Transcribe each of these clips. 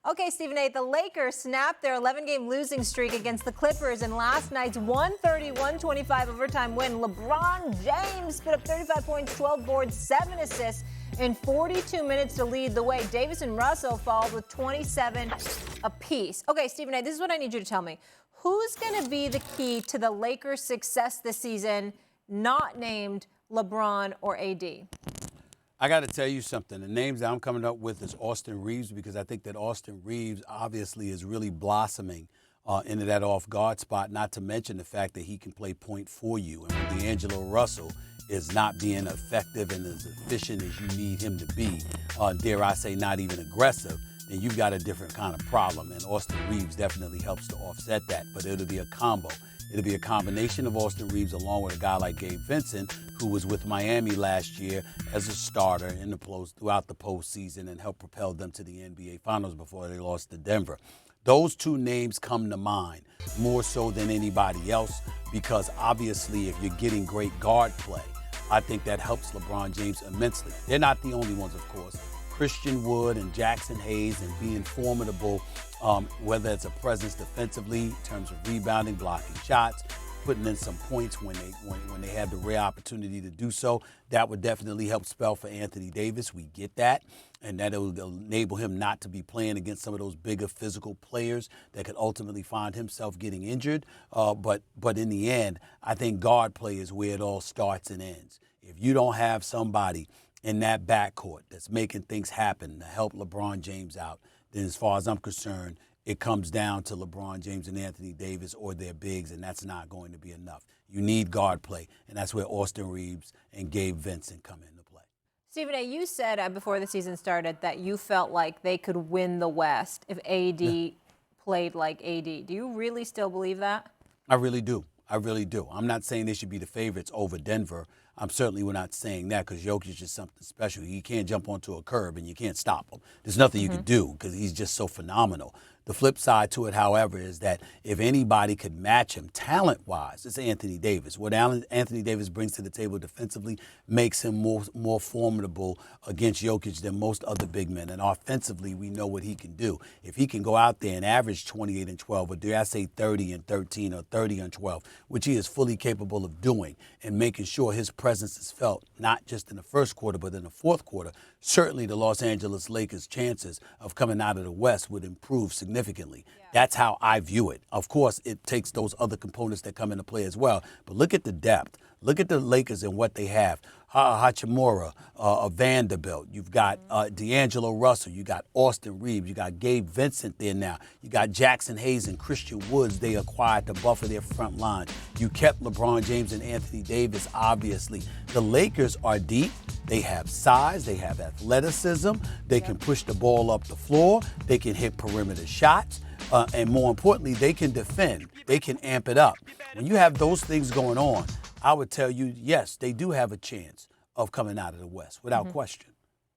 Okay, Stephen A., the Lakers snapped their 11-game losing streak against the Clippers in last night's 130-125 overtime win. LeBron James put up 35 points, 12 boards, 7 assists in 42 minutes to lead the way. Davis and Russell followed with 27 apiece. Okay, Stephen A., this is what I need you to tell me. Who's going to be the key to the Lakers' success this season, not named LeBron or AD? I got to tell you something. The names that I'm coming up with is Austin Reaves, because I think that Austin Reaves obviously is really blossoming into that off-guard spot, not to mention the fact that he can play point for you. And when D'Angelo Russell is not being effective and as efficient as you need him to be, dare I say not even aggressive, then you've got a different kind of problem. And Austin Reaves definitely helps to offset that. But it'll be a combo. It'll be a combination of Austin Reaves along with a guy like Gabe Vincent, who was with Miami last year as a starter throughout the postseason and helped propel them to the NBA Finals before they lost to Denver. Those two names come to mind more so than anybody else because obviously if you're getting great guard play, I think that helps LeBron James immensely. They're not the only ones, of course. Christian Wood and Jackson Hayes and being formidable, whether it's a presence defensively in terms of rebounding, blocking shots, putting in some points when they had the rare opportunity to do so. That would definitely help spell for Anthony Davis. We get that. And that will enable him not to be playing against some of those bigger physical players that could ultimately find himself getting injured. But in the end, I think guard play is where it all starts and ends. If you don't have somebody in that backcourt that's making things happen to help LeBron James out, then as far as I'm concerned, it comes down to LeBron James and Anthony Davis or their bigs, and that's not going to be enough. You need guard play, and that's where Austin Reaves and Gabe Vincent come into play. Stephen A., you said before the season started that you felt like they could win the West if AD played like AD. Do you really still believe that? I really do. I really do. I'm not saying they should be the favorites over Denver. I'm certainly not saying that because Jokic is something special. He can't jump onto a curb and you can't stop him. There's nothing you can do because he's just so phenomenal. The flip side to it, however, is that if anybody could match him talent-wise, it's Anthony Davis. What Anthony Davis brings to the table defensively makes him more formidable against Jokic than most other big men. And offensively, we know what he can do. If he can go out there and average 28 and 12, or dare I say 30 and 13 or 30 and 12, which he is fully capable of doing, and making sure his presence is felt not just in the first quarter but in the fourth quarter, certainly the Los Angeles Lakers' chances of coming out of the West would improve significantly. Yeah. That's how I view it. Of course, it takes those other components that come into play as well. But look at the depth. Look at the Lakers and what they have. Hachimura, Vanderbilt. You've got D'Angelo Russell. You got Austin Reaves. You got Gabe Vincent there now. You got Jackson Hayes and Christian Woods they acquired to buffer their front line. You kept LeBron James and Anthony Davis, obviously. The Lakers are deep. They have size. They have athleticism. They can push the ball up the floor. They can hit perimeter shots. And more importantly, they can defend. They can amp it up. When you have those things going on, I would tell you, yes, they do have a chance of coming out of the West, without question.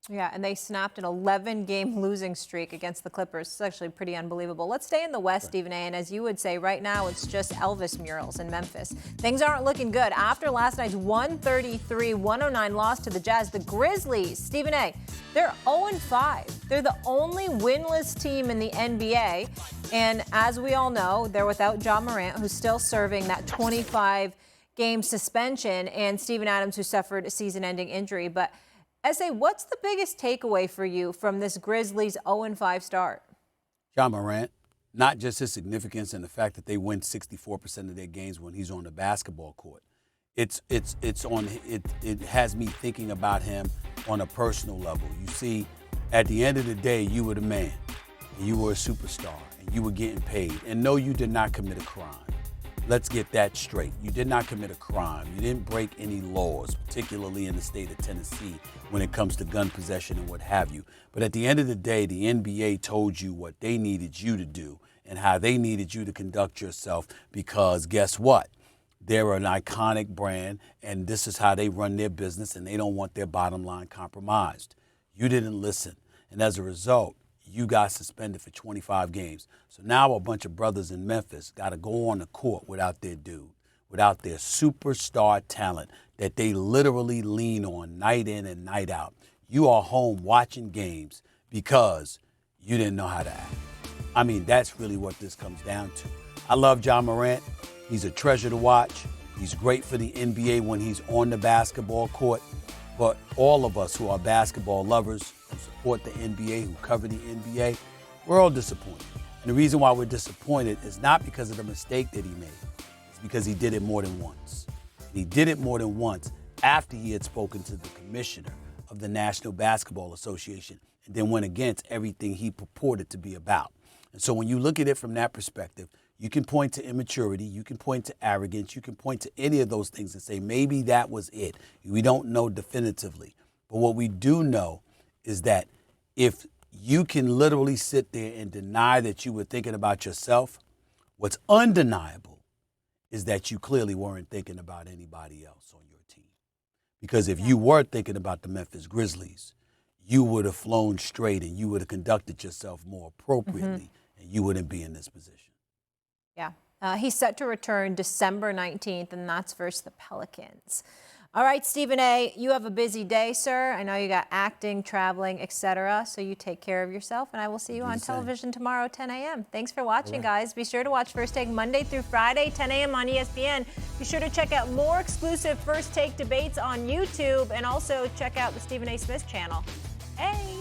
Yeah, and they snapped an 11-game losing streak against the Clippers. It's actually pretty unbelievable. Let's stay in the West, Stephen A., and as you would say, right now it's just Elvis murals in Memphis. Things aren't looking good. After last night's 133-109 loss to the Jazz, the Grizzlies, Stephen A., they're 0-5. They're the only winless team in the NBA, and as we all know, they're without Ja Morant, who's still serving that 25-game suspension, and Steven Adams, who suffered a season-ending injury. But S.A., what's the biggest takeaway for you from this Grizzlies 0-5 start? Ja Morant, not just his significance and the fact that they win 64% of their games when he's on the basketball court. It has me thinking about him on a personal level. You see, at the end of the day, you were the man, and you were a superstar, and you were getting paid. And no, you did not commit a crime. Let's get that straight. You did not commit a crime. You didn't break any laws, particularly in the state of Tennessee when it comes to gun possession and what have you. But at the end of the day, the NBA told you what they needed you to do and how they needed you to conduct yourself because guess what? They're an iconic brand, and this is how they run their business, and they don't want their bottom line compromised. You didn't listen, and as a result, you got suspended for 25 games. So now a bunch of brothers in Memphis got to go on the court without their dude, without their superstar talent that they literally lean on night in and night out. You are home watching games because you didn't know how to act. I mean, that's really what this comes down to. I love Ja Morant. He's a treasure to watch. He's great for the NBA when he's on the basketball court. But all of us who are basketball lovers, who support the NBA, who cover the NBA, we're all disappointed. And the reason why we're disappointed is not because of the mistake that he made. It's because he did it more than once. And he did it more than once after he had spoken to the commissioner of the National Basketball Association and then went against everything he purported to be about. And so when you look at it from that perspective, you can point to immaturity, you can point to arrogance, you can point to any of those things and say maybe that was it. We don't know definitively. But what we do know is that if you can literally sit there and deny that you were thinking about yourself, what's undeniable is that you clearly weren't thinking about anybody else on your team. Because if you were thinking about the Memphis Grizzlies, you would have flown straight and you would have conducted yourself more appropriately and you wouldn't be in this position. Yeah. He's set to return December 19th, and that's versus the Pelicans. All right, Stephen A., you have a busy day, sir. I know you got acting, traveling, etc. So you take care of yourself, and I will see you on television tomorrow, 10 a.m. Thanks for watching, guys. Be sure to watch First Take Monday through Friday, 10 a.m. on ESPN. Be sure to check out more exclusive First Take debates on YouTube, and also check out the Stephen A. Smith channel. Hey!